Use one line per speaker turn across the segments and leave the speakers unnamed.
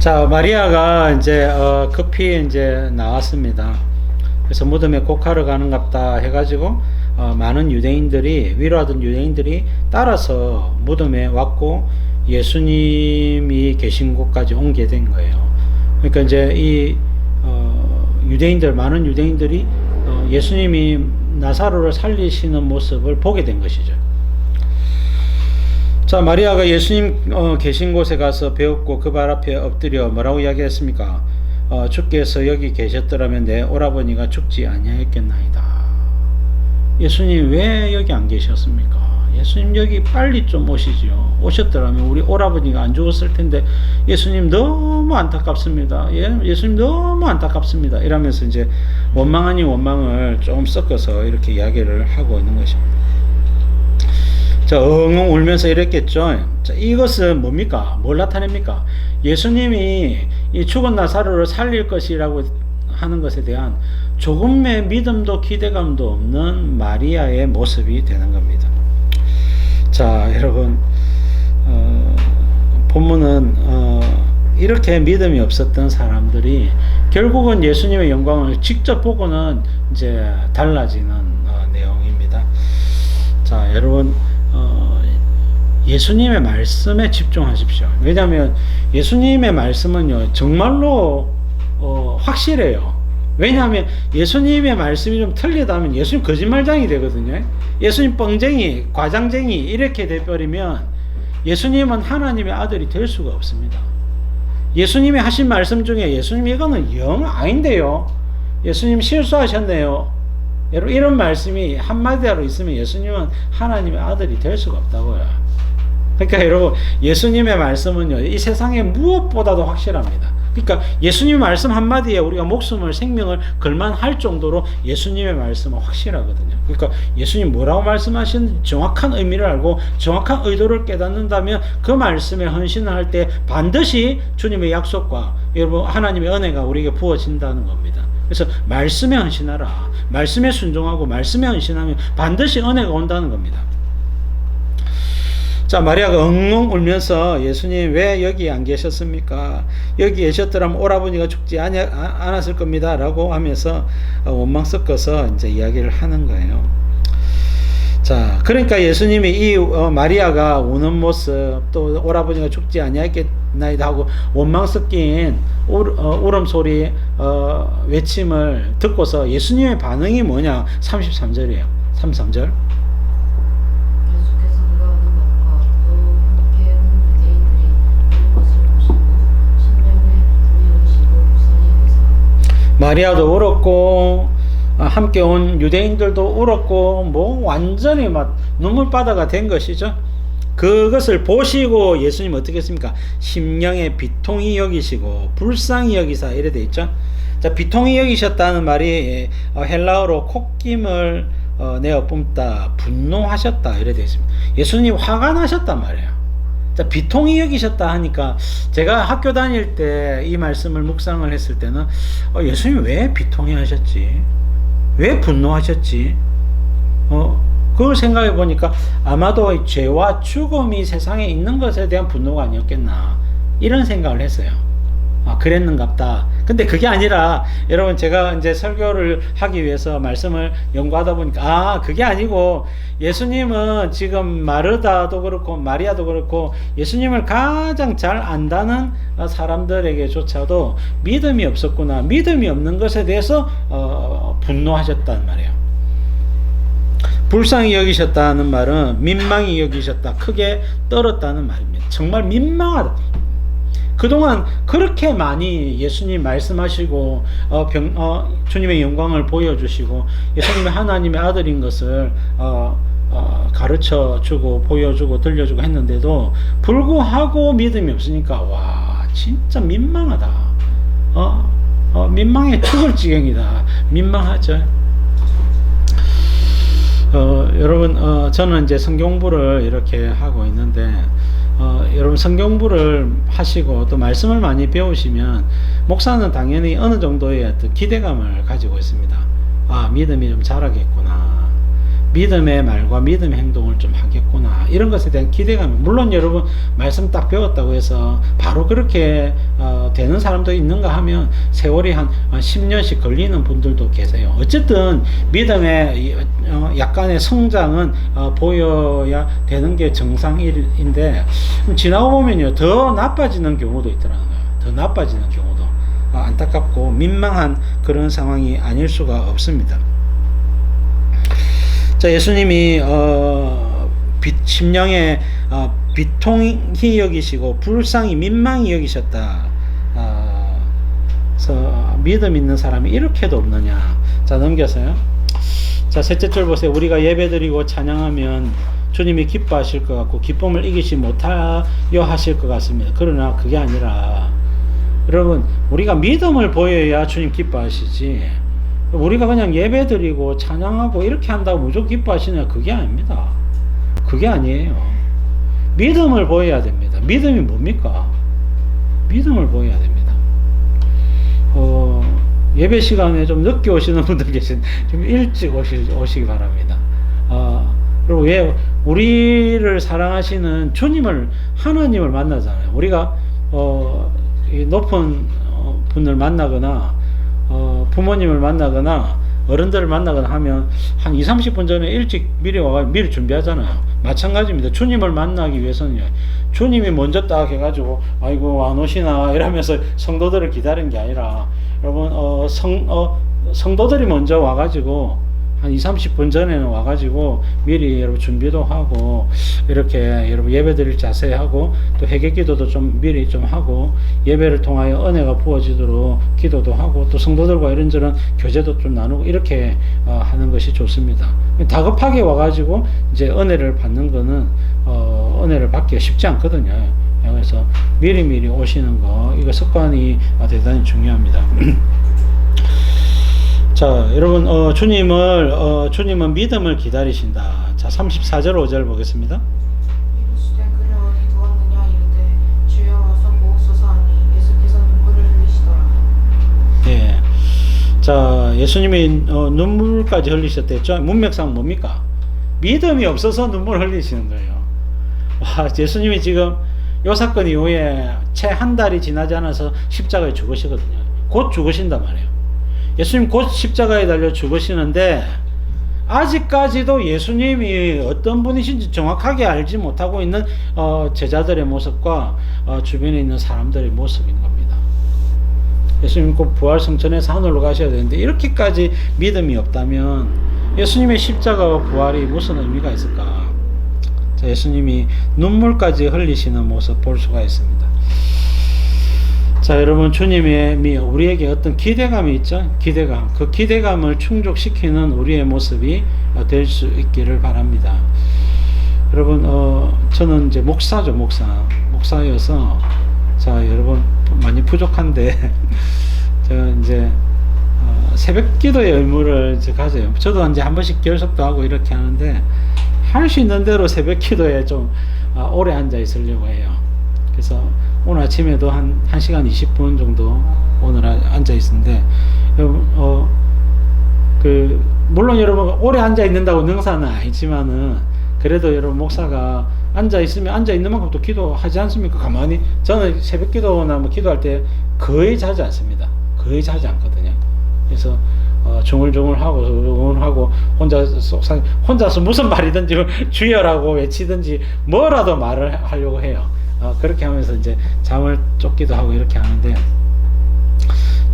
자, 마리아가 이제 급히 이제 나왔습니다. 그래서 무덤에 곡하러 가는갑다 해가지고 많은 유대인들이, 위로하던 유대인들이 따라서 무덤에 왔고 예수님이 계신 곳까지 옮게 된 거예요. 그러니까 이제 이 유대인들, 많은 유대인들이 예수님이 나사로를 살리시는 모습을 보게 된 것이죠. 자, 마리아가 예수님 계신 곳에 가서 배웠고 그 발 앞에 엎드려 뭐라고 이야기했습니까? 주께서 여기 계셨더라면 내 오라버니가 죽지 아니하였겠나이다. 예수님 왜 여기 안 계셨습니까? 예수님 여기 빨리 좀 오시죠. 오셨더라면 우리 오라버니가 안 죽었을 텐데 예수님 너무 안타깝습니다. 예수님 너무 안타깝습니다. 이러면서 이제 원망 아닌 원망을 좀 섞어서 이렇게 이야기를 하고 있는 것입니다. 자, 엉엉 울면서 이랬겠죠. 자, 이것은 뭡니까? 뭘 나타냅니까? 예수님이 이 죽은 나사로를 살릴 것이라고 하는 것에 대한 조금의 믿음도 기대감도 없는 마리아의 모습이 되는 겁니다. 자, 여러분, 본문은 이렇게 믿음이 없었던 사람들이 결국은 예수님의 영광을 직접 보고는 이제 달라지는 내용입니다. 자, 여러분, 예수님의 말씀에 집중하십시오. 왜냐하면 예수님의 말씀은요 정말로 확실해요. 왜냐하면 예수님의 말씀이 좀 틀리다면 예수님 거짓말장이 되거든요. 예수님 뻥쟁이, 과장쟁이 이렇게 돼버리면 예수님은 하나님의 아들이 될 수가 없습니다. 예수님이 하신 말씀 중에 예수님 이거는 영 아닌데요, 예수님 실수하셨네요, 여러분, 이런 말씀이 한마디로 있으면 예수님은 하나님의 아들이 될 수가 없다고요. 그러니까 여러분, 예수님의 말씀은요 이 세상에 무엇보다도 확실합니다. 그러니까 예수님의 말씀 한마디에 우리가 목숨을, 생명을 걸만할 정도로 예수님의 말씀은 확실하거든요. 그러니까 예수님 뭐라고 말씀하시는지 정확한 의미를 알고 정확한 의도를 깨닫는다면 그 말씀에 헌신을 할 때 반드시 주님의 약속과 여러분 하나님의 은혜가 우리에게 부어진다는 겁니다. 그래서 말씀에 헌신하라, 말씀에 순종하고 말씀에 헌신하면 반드시 은혜가 온다는 겁니다. 자, 마리아가 엉엉 울면서 예수님 왜 여기 안 계셨습니까? 여기 계셨더라면 오라버니가 죽지 않았을 겁니다 라고 하면서 원망 섞어서 이제 이야기를 하는 거예요. 자, 그러니까 예수님이 이 마리아가 우는 모습, 또 오라버니가 죽지 아니하겠나이다 하고 원망 섞인 울음소리, 외침을 듣고서 예수님의 반응이 뭐냐? 33절이에요. 33절. 마리아도 울었고 함께 온 유대인들도 울었고 뭐 완전히 막 눈물바다가 된 것이죠. 그것을 보시고 예수님 어떻게 했습니까? 심령에 비통히 여기시고 불쌍히 여기사 이래 돼 있죠. 자, 비통히 여기셨다는 말이 헬라어로 콧김을 내어 뿜다, 분노하셨다 이래 돼 있습니다. 예수님 화가 나셨단 말이에요. 자, 비통히 여기셨다 하니까 제가 학교 다닐 때 이 말씀을 묵상을 했을 때는 예수님 왜 비통히 하셨지? 왜 분노하셨지? 그걸 생각해 보니까 아마도 죄와 죽음이 세상에 있는 것에 대한 분노가 아니었겠나 이런 생각을 했어요. 그랬는갑다. 근데 그게 아니라 여러분, 제가 이제 설교를 하기 위해서 말씀을 연구하다 보니까 그게 아니고 예수님은 지금 마르다도 그렇고 마리아도 그렇고 예수님을 가장 잘 안다는 사람들에게조차도 믿음이 없었구나, 믿음이 없는 것에 대해서 분노하셨단 말이에요. 불쌍히 여기셨다는 말은 민망히 여기셨다, 크게 떨었다는 말입니다. 정말 민망하다. 그동안 그렇게 많이 예수님 말씀하시고 주님의 영광을 보여주시고 예수님이 하나님의 아들인 것을 가르쳐주고 보여주고 들려주고 했는데도 불구하고 믿음이 없으니까 와, 진짜 민망하다. 민망해 죽을 지경이다. 민망하죠. 여러분, 저는 이제 성경부를 이렇게 하고 있는데 여러분, 성경부를 하시고 또 말씀을 많이 배우시면 목사는 당연히 어느 정도의 어떤 기대감을 가지고 있습니다. 믿음이 좀 자라겠구나, 믿음의 말과 믿음의 행동을 좀 하겠구나, 이런 것에 대한 기대감. 물론 여러분 말씀 딱 배웠다고 해서 바로 그렇게 되는 사람도 있는가 하면 세월이 한 10년씩 걸리는 분들도 계세요. 어쨌든 믿음의 약간의 성장은 보여야 되는 게 정상인데, 지나고 보면요 더 나빠지는 경우도 있더라고요. 더 나빠지는 경우도 안타깝고 민망한 그런 상황이 아닐 수가 없습니다. 자, 예수님이 심령에 비통히 여기시고 불쌍히 민망히 여기셨다. 그래서 믿음 있는 사람이 이렇게도 없느냐. 자, 넘겨서요. 자, 셋째 줄 보세요. 우리가 예배드리고 찬양하면 주님이 기뻐하실 것 같고 기쁨을 이기지 못하여 하실 것 같습니다. 그러나 그게 아니라 여러분, 우리가 믿음을 보여야 주님 기뻐하시지, 우리가 그냥 예배드리고 찬양하고 이렇게 한다고 무조건 기뻐하시냐, 그게 아닙니다. 그게 아니에요. 믿음을 보여야 됩니다. 믿음이 뭡니까? 믿음을 보여야 됩니다. 예배 시간에 좀 늦게 오시는 분들 계신, 좀 일찍 오시기 바랍니다. 그리고 왜 우리를 사랑하시는 주님을, 하나님을 만나잖아요. 우리가 이 높은 분을 만나거나 부모님을 만나거나 어른들을 만나거나 하면 한 20-30분 전에 일찍 미리 와가지고 미리 준비하잖아요. 마찬가지입니다. 주님을 만나기 위해서는 주님이 먼저 딱 해가지고 아이고 안 오시나 이러면서 성도들을 기다리는 게 아니라, 여러분 성도들이 먼저 와가지고 한 20-30분 전에는 와가지고 미리 여러분 준비도 하고, 이렇게 여러분 예배 드릴 자세 하고, 또 회개 기도도 좀 미리 좀 하고, 예배를 통하여 은혜가 부어지도록 기도도 하고, 또 성도들과 이런저런 교제도 좀 나누고, 이렇게 하는 것이 좋습니다. 다급하게 와가지고 이제 은혜를 받는 거는 은혜를 받기가 쉽지 않거든요. 그래서 미리미리 오시는 거, 이거 습관이 대단히 중요합니다. 자, 여러분, 주님은 믿음을 기다리신다. 자, 34절 5절 보겠습니다.
이르시되 그를 어디 두었느냐 이르되 주여 와서 보옵소서 하니 예수께서 눈물을 흘리시더라.
예. 자, 예수님이 눈물까지 흘리셨댔죠. 문맥상 뭡니까? 믿음이 없어서 눈물 흘리시는 거예요. 와, 예수님이 지금 이 사건 이후에 채 한 달이 지나지 않아서 십자가에 죽으시거든요. 곧 죽으신단 말이에요. 예수님 곧 십자가에 달려 죽으시는데 아직까지도 예수님이 어떤 분이신지 정확하게 알지 못하고 있는 제자들의 모습과 주변에 있는 사람들의 모습인 겁니다. 예수님 곧 부활성천에서 하늘로 가셔야 되는데 이렇게까지 믿음이 없다면 예수님의 십자가와 부활이 무슨 의미가 있을까? 자, 예수님이 눈물까지 흘리시는 모습 볼 수가 있습니다. 자, 여러분, 주님의 우리에게 어떤 기대감이 있죠? 기대감. 그 기대감을 충족시키는 우리의 모습이 될 수 있기를 바랍니다. 여러분, 저는 이제 목사죠, 목사여서, 자, 여러분, 많이 부족한데, 제가 이제, 새벽 기도의 의무를 이제 가져요. 저도 이제 한 번씩 결석도 하고 이렇게 하는데, 할 수 있는 대로 새벽 기도에 좀 오래 앉아 있으려고 해요. 그래서 오늘 아침에도 한 1시간 20분 정도 오늘 앉아 있었는데, 물론 여러분 오래 앉아 있는다고 능사는 아니지만은, 그래도 여러분 목사가 앉아 있으면 앉아 있는 만큼 또 기도하지 않습니까? 가만히. 저는 새벽 기도나 뭐 기도할 때 거의 자지 않습니다. 거의 자지 않거든요. 그래서 중얼중얼하고 혼자서 무슨 말이든지 주여라고 외치든지 뭐라도 말을 하려고 해요. 그렇게 하면서 이제 잠을 쫓기도 하고 이렇게 하는데,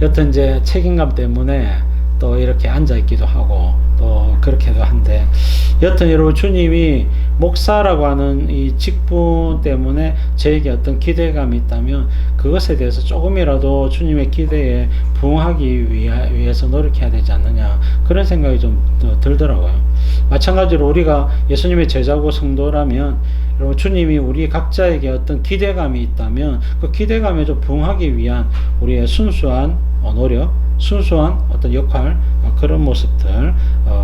여튼 이제 책임감 때문에 또 이렇게 앉아 있기도 하고 또 그렇게도 한데, 여튼 여러분, 주님이 목사라고 하는 이 직분 때문에 저에게 어떤 기대감이 있다면 그것에 대해서 조금이라도 주님의 기대에 부응하기 위해서 노력해야 되지 않느냐, 그런 생각이 좀 들더라고요. 마찬가지로 우리가 예수님의 제자고 성도라면, 여러분, 주님이 우리 각자에게 어떤 기대감이 있다면 그 기대감에 좀 부응하기 위한 우리의 순수한 노력, 순수한 어떤 역할, 그런 모습들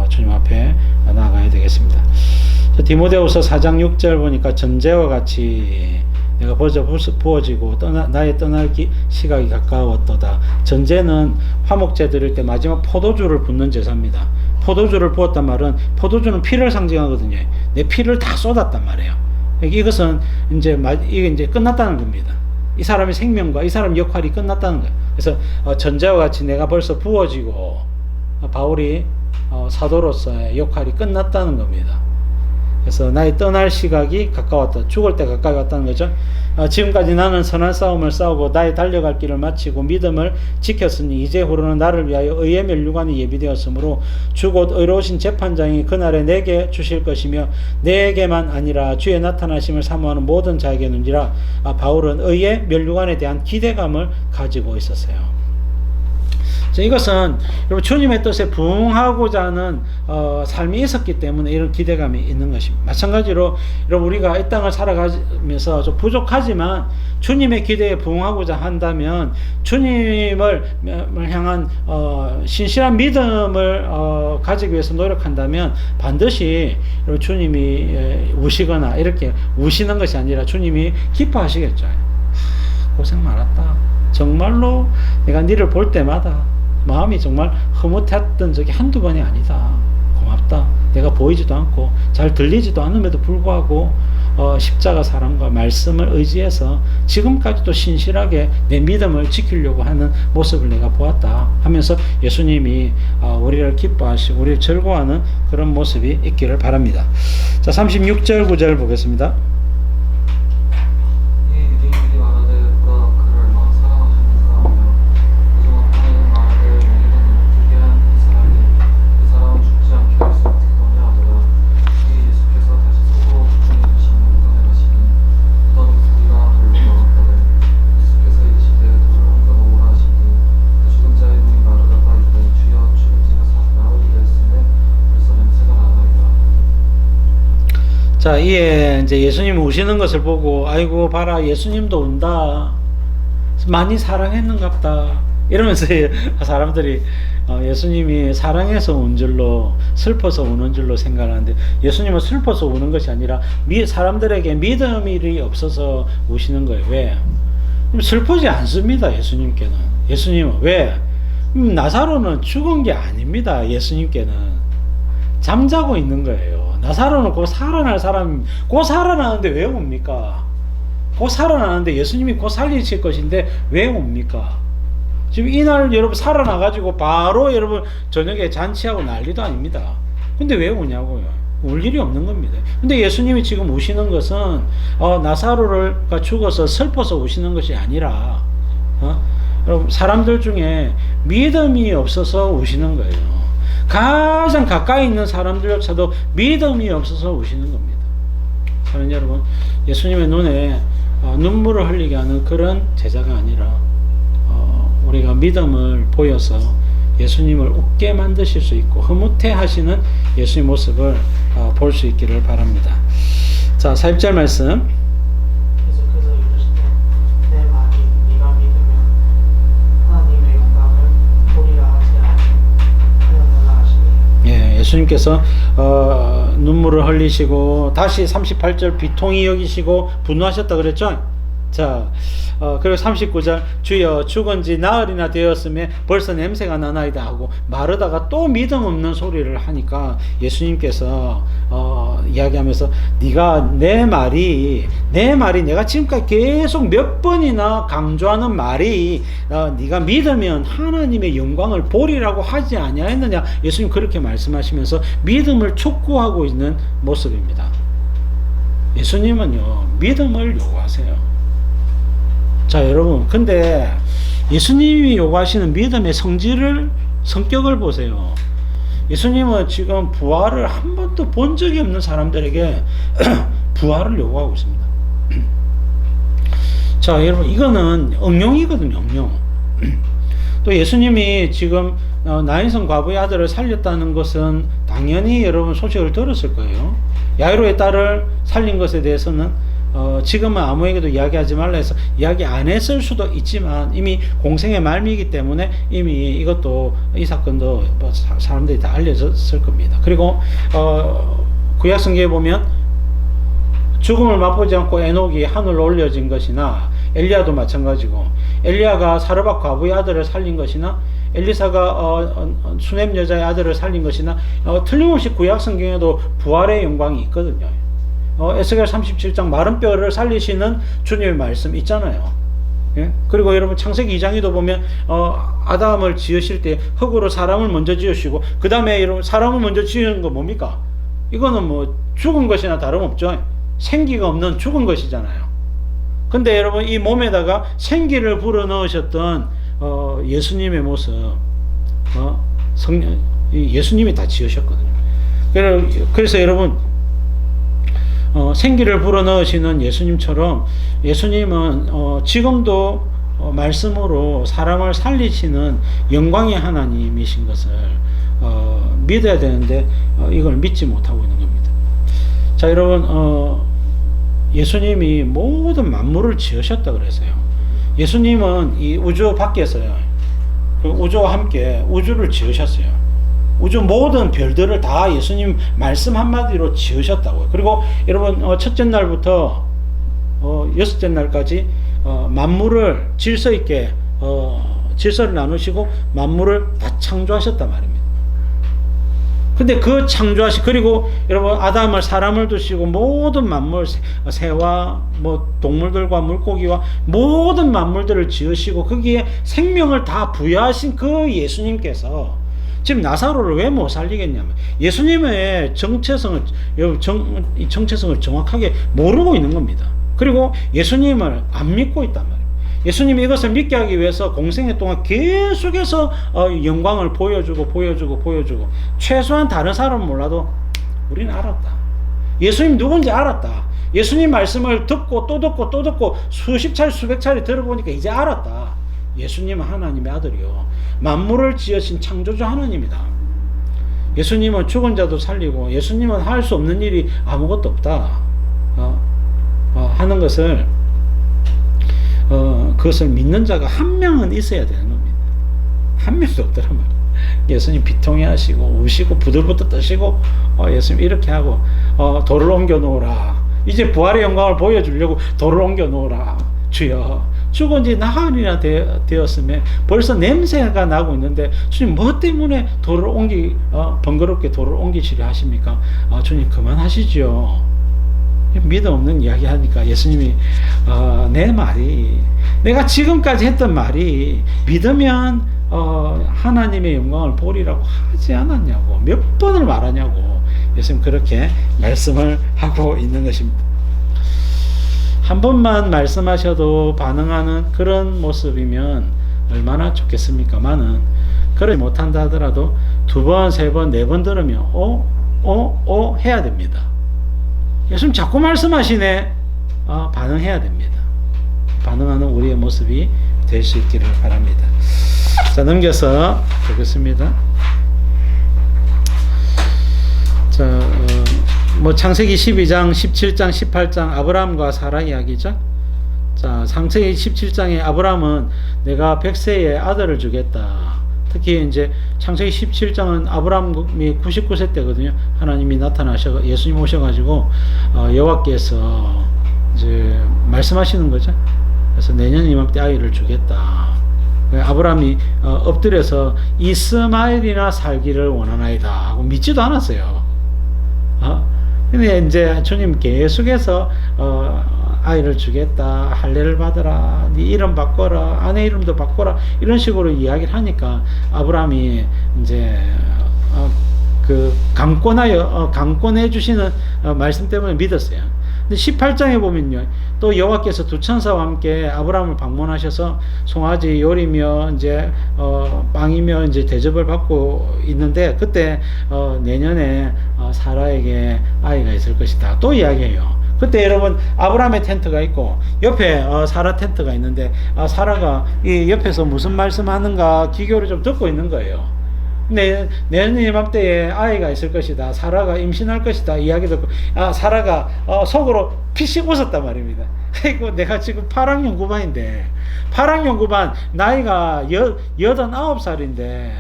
주님 앞에 나아가야 되겠습니다. 디모데후서 4장 6절 보니까 전제와 같이 내가 벌써 부어지고 나의 떠날 시각이 가까웠도다. 전제는 화목제 드릴 때 마지막 포도주를 붓는 제사입니다. 포도주를 부었단 말은 포도주는 피를 상징하거든요. 내 피를 다 쏟았단 말이에요. 이것은 이게 이제 끝났다는 겁니다. 이 사람의 생명과 이 사람의 역할이 끝났다는 거예요. 그래서 전제와 같이 내가 벌써 부어지고 바울이 사도로서의 역할이 끝났다는 겁니다. 그래서 나의 떠날 시각이 가까웠다. 죽을 때 가까이 왔다는 거죠. 지금까지 나는 선한 싸움을 싸우고 나의 달려갈 길을 마치고 믿음을 지켰으니 이제후로는 나를 위하여 의의 면류관이 예비되었으므로 주 곧 의로우신 재판장이 그날에 내게 주실 것이며 내게만 아니라 주의 나타나심을 사모하는 모든 자에게는지라. 바울은 의의 면류관에 대한 기대감을 가지고 있었어요. 이것은 여러분 주님의 뜻에 부응하고자 하는 삶이 있었기 때문에 이런 기대감이 있는 것입니다. 마찬가지로 여러분 우리가 이 땅을 살아가면서 좀 부족하지만 주님의 기대에 부응하고자 한다면 주님을 향한 신실한 믿음을 가지기 위해서 노력한다면 반드시 여러분 주님이 우시거나 이렇게 우시는 것이 아니라 주님이 기뻐하시겠죠. 고생 많았다. 정말로 내가 너를 볼 때마다 마음이 정말 흐뭇했던 적이 한두 번이 아니다. 고맙다. 내가 보이지도 않고 잘 들리지도 않음에도 불구하고 십자가 사랑과 말씀을 의지해서 지금까지도 신실하게 내 믿음을 지키려고 하는 모습을 내가 보았다 하면서 예수님이 우리를 기뻐하시고 우리를 즐거워하는 그런 모습이 있기를 바랍니다. 자, 36절 9절 보겠습니다. 자, 이에 이제 예수님 우시는 것을 보고 아이고 봐라 예수님도 운다. 많이 사랑했는갑다. 이러면서 사람들이 예수님이 사랑해서 운 줄로 슬퍼서 우는 줄로 생각하는데 예수님은 슬퍼서 우는 것이 아니라 사람들에게 믿음이 없어서 우시는 거예요. 왜? 슬프지 않습니다. 예수님께는. 예수님은 왜? 나사로는 죽은 게 아닙니다. 예수님께는 잠자고 있는 거예요. 나사로는 곧 살아날 사람, 곧 살아나는데 왜 옵니까? 곧 살아나는데 예수님이 곧 살리실 것인데 왜 옵니까? 지금 이날 여러분 살아나가지고 바로 여러분 저녁에 잔치하고 난리도 아닙니다. 근데 왜 오냐고요? 올 일이 없는 겁니다. 근데 예수님이 지금 우시는 것은 나사로가 죽어서 슬퍼서 우시는 것이 아니라 여러분 사람들 중에 믿음이 없어서 우시는 거예요. 가장 가까이 있는 사람들조차도 믿음이 없어서 우시는 겁니다. 사랑하는 여러분, 예수님의 눈에 눈물을 흘리게 하는 그런 제자가 아니라 우리가 믿음을 보여서 예수님을 웃게 만드실 수 있고 흐뭇해 하시는 예수의 모습을 볼 수 있기를 바랍니다. 자, 40절 말씀.
계속해서 이르시되 내 말이 네가 믿으면 하나님의 영광을 보리라 하지 아니하였느냐 하시니.
예, 예수님께서 눈물을 흘리시고 다시 38절 비통히 여기시고 분노하셨다 그랬죠? 자, 그리고 39절 주여 죽은 지 나흘이나 되었음에 벌써 냄새가 나나이다 하고 마르다가 또 믿음 없는 소리를 하니까 예수님께서 이야기하면서 네가 내 말이 내가 지금까지 계속 몇 번이나 강조하는 말이 네가 믿으면 하나님의 영광을 보리라고 하지 아니하였느냐. 예수님 그렇게 말씀하시면서 믿음을 촉구하고 있는 모습입니다. 예수님은요 믿음을 요구하세요. 자, 여러분, 근데 예수님이 요구하시는 믿음의 성격을 보세요. 예수님은 지금 부활을 한 번도 본 적이 없는 사람들에게 부활을 요구하고 있습니다. 자, 여러분, 이거는 응용이거든요, 응용. 또 예수님이 지금 나인성 과부의 아들을 살렸다는 것은 당연히 여러분 소식을 들었을 거예요. 야이로의 딸을 살린 것에 대해서는 지금은 아무에게도 이야기하지 말라 해서 이야기 안 했을 수도 있지만 이미 공생의 말미이기 때문에 이미 이것도 이 사건도 사람들이 다 알려졌을 겁니다. 그리고 구약성경에 보면 죽음을 맛보지 않고 에녹이 하늘로 올려진 것이나 엘리야도 마찬가지고 엘리야가 사르밧 과부의 아들을 살린 것이나 엘리사가 수넴 여자의 아들을 살린 것이나 틀림없이 구약 성경에도 부활의 영광이 있거든요. 에스겔 37장 마른 뼈를 살리시는 주님의 말씀 있잖아요. 예? 그리고 여러분 창세기 2장에도 보면 아담을 지으실 때 흙으로 사람을 먼저 지으시고 그 다음에 여러분 사람을 먼저 지은 거 뭡니까? 이거는 뭐 죽은 것이나 다름없죠. 생기가 없는 죽은 것이잖아요. 근데 여러분 이 몸에다가 생기를 불어넣으셨던 예수님의 모습, 예수님이 다 지으셨거든요. 그래서 여러분 생기를 불어넣으시는 예수님처럼 예수님은 지금도 말씀으로 사람을 살리시는 영광의 하나님이신 것을 믿어야 되는데 이걸 믿지 못하고 있는 겁니다. 자, 여러분 예수님이 모든 만물을 지으셨다 그래서요. 예수님은 이 우주 밖에서요, 그 우주와 함께 우주를 지으셨어요. 우주 모든 별들을 다 예수님 말씀 한마디로 지으셨다고요. 그리고 여러분 첫째 날부터 여섯째 날까지 만물을 질서 있게 질서를 나누시고 만물을 다 창조하셨단 말입니다. 근데 그 그리고 여러분 아담을 사람을 두시고 모든 만물, 새와 뭐 동물들과 물고기와 모든 만물들을 지으시고 거기에 생명을 다 부여하신 그 예수님께서 지금 나사로를 왜 못 살리겠냐면 예수님의 정체성을 정확하게 모르고 있는 겁니다. 그리고 예수님을 안 믿고 있단 말이에요. 예수님이 이것을 믿게 하기 위해서 공생애 동안 계속해서 영광을 보여주고 최소한 다른 사람은 몰라도 우리는 알았다. 예수님 누군지 알았다. 예수님 말씀을 듣고 또 듣고 수십 차례 수백 차례 들어보니까 이제 알았다. 예수님은 하나님의 아들이요 만물을 지으신 창조주 하나님이다. 예수님은 죽은 자도 살리고 예수님은 할 수 없는 일이 아무것도 없다 하는 것을 그것을 믿는 자가 한 명은 있어야 되는 겁니다. 한 명도 없더란 말이에요. 예수님 비통해 하시고 우시고 부들부들 떠시고 예수님 이렇게 하고 돌을 옮겨 놓으라. 이제 부활의 영광을 보여주려고 돌을 옮겨 놓으라. 주여 죽은 지 나흘이나 되었으면 벌써 냄새가 나고 있는데 주님 뭐 때문에 번거롭게 돌을 옮기시려 하십니까? 주님 그만하시죠. 믿음 없는 이야기 하니까 예수님이 내 말이 내가 지금까지 했던 말이 믿으면 하나님의 영광을 보리라고 하지 않았냐고 몇 번을 말하냐고 예수님 그렇게 말씀을 하고 있는 것입니다. 한 번만 말씀하셔도 반응하는 그런 모습이면 얼마나 좋겠습니까만은 그러지 못한다 하더라도 두 번, 세 번, 네 번 들으면 해야 됩니다. 예수님 자꾸 말씀하시네. 반응해야 됩니다. 반응하는 우리의 모습이 될 수 있기를 바랍니다. 자, 넘겨서 보겠습니다. 자, 창세기 12장, 17장, 18장 아브라함과 사라 이야기죠. 자, 창세기 17장에 아브라함은 내가 100세에 아들을 주겠다. 특히 이제 창세기 17장은 아브라함이 99세 때거든요. 하나님이 예수님 오셔가지고 여호와께서 이제 말씀하시는 거죠. 그래서 내년 이맘때 아이를 주겠다. 아브라함이 엎드려서 이스마엘이나 살기를 원하나이다 하고 믿지도 않았어요. 근데 이제 주님 계속해서 아이를 주겠다, 할례를 받으라, 네 이름 바꿔라, 아내 이름도 바꿔라 이런 식으로 이야기를 하니까 아브라함이 이제 그 강권해 주시는 말씀 때문에 믿었어요. 근데 18장에 보면요, 또 여호와께서 두 천사와 함께 아브라함을 방문하셔서 송아지 요리며 이제 빵이며 이제 대접을 받고 있는데 그때 내년에 사라에게 아이가 있을 것이다 또 이야기해요. 그때 여러분 아브라함의 텐트가 있고 옆에 사라 텐트가 있는데 사라가 이 옆에서 무슨 말씀하는가 기교를 좀 듣고 있는 거예요. 근데 내년 이맘때에 아이가 있을 것이다, 사라가 임신할 것이다 이야기 듣고 사라가 속으로 피식 웃었단 말입니다. 아이고 내가 지금 8학년 9반인데 8학년 9반 나이가 89살인데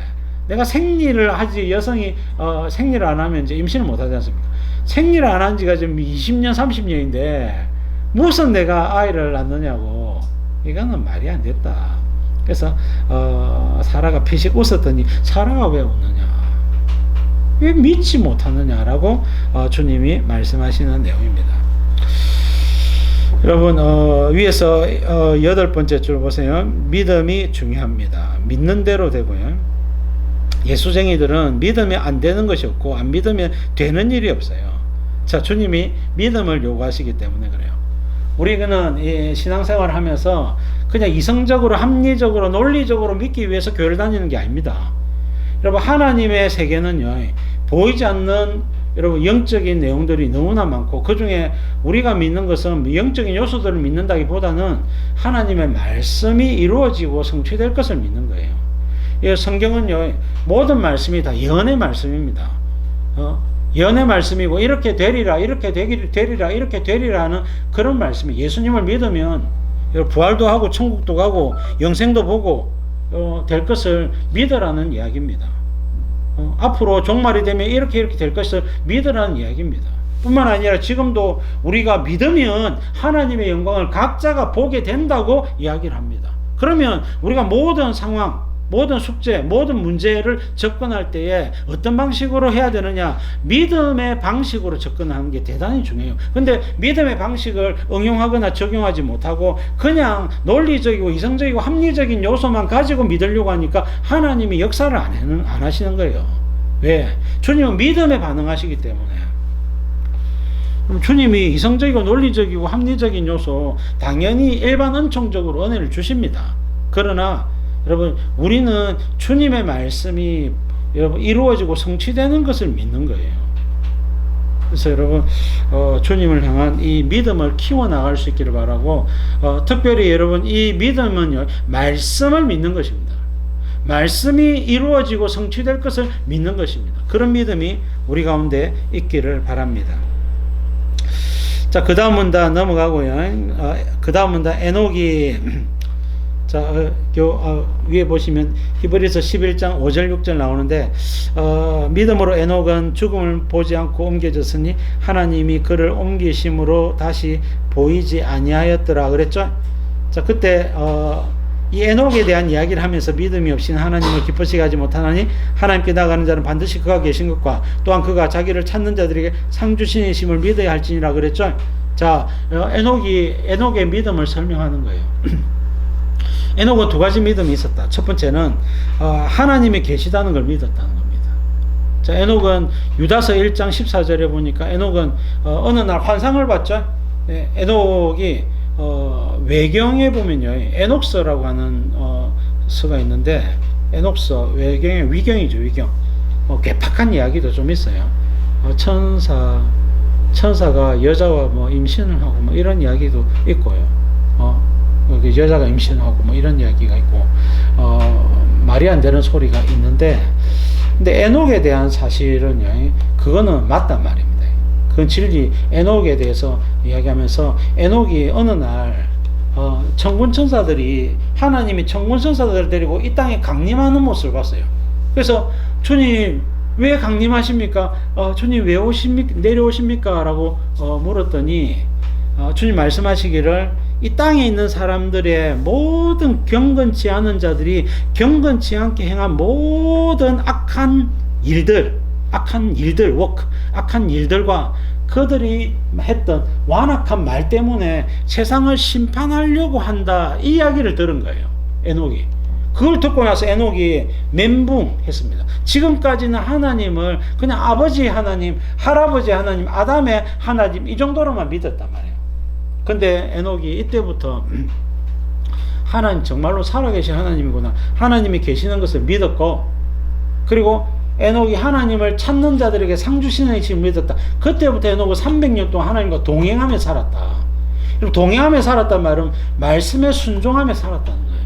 내가 생리를 하지, 여성이 생리를 안 하면 이제 임신을 못 하지 않습니까? 생리를 안 한 지가 지금 20년 30년인데 무슨 내가 아이를 낳느냐고 이거는 말이 안 됐다. 그래서 사라가 피식 웃었더니 사라가 왜 웃느냐, 왜 믿지 못하느냐라고 주님이 말씀하시는 내용입니다. 여러분, 위에서 8번째 줄 보세요. 믿음이 중요합니다. 믿는 대로 되고요. 예수쟁이들은 믿으면 안 되는 것이 없고 안 믿으면 되는 일이 없어요. 자, 주님이 믿음을 요구하시기 때문에 그래요. 우리는 이 신앙생활을 하면서 그냥 이성적으로, 합리적으로, 논리적으로 믿기 위해서 교회를 다니는 게 아닙니다. 여러분, 하나님의 세계는요, 보이지 않는 여러분 영적인 내용들이 너무나 많고, 그 중에 우리가 믿는 것은 영적인 요소들을 믿는다기보다는 하나님의 말씀이 이루어지고 성취될 것을 믿는 거예요. 이 성경은요, 모든 말씀이 다 예언의 말씀입니다. 예언의 말씀이고, 이렇게 되리라, 이렇게 되리라, 이렇게 되리라 하는 그런 말씀이, 예수님을 믿으면 부활도 하고 천국도 가고 영생도 보고 될 것을 믿으라는 이야기입니다. 앞으로 종말이 되면 이렇게 될 것을 믿으라는 이야기입니다. 뿐만 아니라 지금도 우리가 믿으면 하나님의 영광을 각자가 보게 된다고 이야기를 합니다. 그러면 우리가 모든 상황, 모든 숙제, 모든 문제를 접근할 때에 어떤 방식으로 해야 되느냐, 믿음의 방식으로 접근하는 게 대단히 중요해요. 근데 믿음의 방식을 응용하거나 적용하지 못하고 그냥 논리적이고 이성적이고 합리적인 요소만 가지고 믿으려고 하니까 하나님이 역사를 안 하시는 거예요. 왜? 주님은 믿음에 반응하시기 때문에. 그럼 주님이 이성적이고 논리적이고 합리적인 요소 당연히 일반 은총적으로 은혜를 주십니다. 그러나 여러분, 우리는 주님의 말씀이 여러분 이루어지고 성취되는 것을 믿는 거예요. 그래서 여러분, 주님을 향한 이 믿음을 키워나갈 수 있기를 바라고, 특별히 여러분, 이 믿음은요, 말씀을 믿는 것입니다. 말씀이 이루어지고 성취될 것을 믿는 것입니다. 그런 믿음이 우리 가운데 있기를 바랍니다. 자, 그 다음은 다 넘어가고요. 그 다음은 다 에녹이, 자, 위에 보시면 히브리서 11장 5절 6절 나오는데, 믿음으로 에녹은 죽음을 보지 않고 옮겨졌으니 하나님이 그를 옮기심으로 다시 보이지 아니하였더라 그랬죠. 자, 그때 이 에녹에 대한 이야기를 하면서 믿음이 없이는 하나님을 기쁘시게 하지 못하나니 하나님께 나가는 자는 반드시 그가 계신 것과 또한 그가 자기를 찾는 자들에게 상 주시심을 믿어야 할지니라 그랬죠. 자, 에녹의 믿음을 설명하는 거예요. 에녹은 두 가지 믿음이 있었다. 첫 번째는 하나님이 계시다는 걸 믿었다는 겁니다. 자, 에녹은 유다서 1장 14절에 보니까 에녹은 어느 날 환상을 봤죠. 에녹이 외경에 보면요, 에녹서라고 하는 서가 있는데, 에녹서 외경의 위경이죠. 위경. 괴팍한 이야기도 좀 있어요. 천사가 여자와 임신을 하고 이런 이야기도 있고요. 여자가 임신하고 이런 이야기가 있고, 말이 안 되는 소리가 있는데, 근데 에녹에 대한 사실은요, 그거는 맞단 말입니다. 그건 진리. 에녹에 대해서 이야기하면서 에녹이 어느 날 천군천사들이, 하나님이 천군천사들을 데리고 이 땅에 강림하는 모습을 봤어요. 그래서 주님 왜 강림하십니까? 주님 왜 내려오십니까? 라고 물었더니 주님 말씀하시기를, 이 땅에 있는 사람들의 모든 경건치 않은 자들이 경건치 않게 행한 모든 악한 일들과 그들이 했던 완악한 말 때문에 세상을 심판하려고 한다, 이 이야기를 들은 거예요, 에녹이. 그걸 듣고 나서 에녹이 멘붕했습니다. 지금까지는 하나님을 그냥 아버지 하나님, 할아버지 하나님, 아담의 하나님 이 정도로만 믿었단 말이에요. 근데 에녹이 이때부터 하나님 정말로 살아계신 하나님이구나, 하나님이 계시는 것을 믿었고, 그리고 에녹이 하나님을 찾는 자들에게 상 주시는 이심을 믿었다. 그때부터 에녹은 300년 동안 하나님과 동행하며 살았다. 그리고 동행하며 살았단 말은 말씀에 순종하며 살았다는 거예요.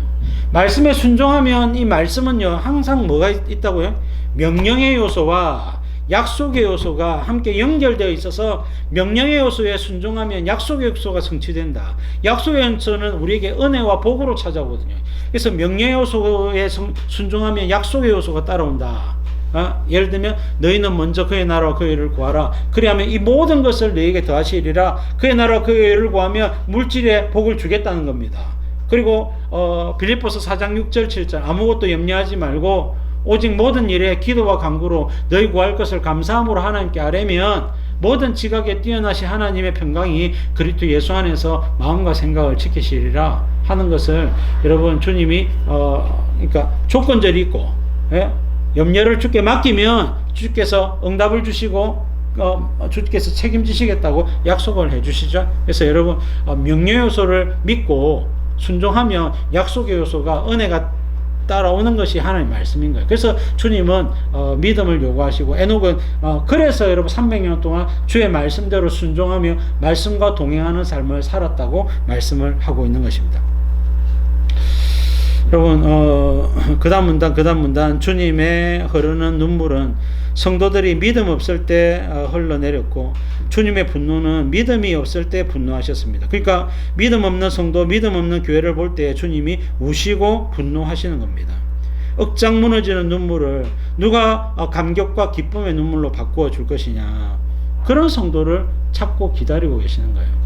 말씀에 순종하면 이 말씀은요, 항상 뭐가 있다고요? 명령의 요소와 약속의 요소가 함께 연결되어 있어서, 명령의 요소에 순종하면 약속의 요소가 성취된다. 약속의 요소는 우리에게 은혜와 복으로 찾아오거든요. 그래서 명령의 요소에 순종하면 약속의 요소가 따라온다. 예를 들면 너희는 먼저 그의 나라와 그의 의를 구하라. 그리하면 이 모든 것을 너희에게 더하시리라. 그의 나라와 그의 의를 구하면 물질의 복을 주겠다는 겁니다. 그리고 빌립보서 4장 6절 7절 아무것도 염려하지 말고 오직 모든 일에 기도와 간구로 너희 구할 것을 감사함으로 하나님께 아뢰면 모든 지각에 뛰어나신 하나님의 평강이 그리스도 예수 안에서 마음과 생각을 지키시리라 하는 것을 여러분 주님이 그러니까 조건절이 있고 염려를 주께 맡기면 주께서 응답을 주시고 주께서 책임지시겠다고 약속을 해주시죠. 그래서 여러분 명료 요소를 믿고 순종하면 약속의 요소가 은혜가 따라오는 것이 하나님의 말씀인 거예요. 그래서 주님은 믿음을 요구하시고 에녹은 그래서 여러분 300년 동안 주의 말씀대로 순종하며 말씀과 동행하는 삶을 살았다고 말씀을 하고 있는 것입니다. 여러분 그 다음 문단 주님의 흐르는 눈물은 성도들이 믿음 없을 때 흘러내렸고 주님의 분노는 믿음이 없을 때 분노하셨습니다. 그러니까 믿음 없는 성도, 믿음 없는 교회를 볼 때 주님이 우시고 분노하시는 겁니다. 억장 무너지는 눈물을 누가 감격과 기쁨의 눈물로 바꾸어 줄 것이냐, 그런 성도를 찾고 기다리고 계시는 거예요.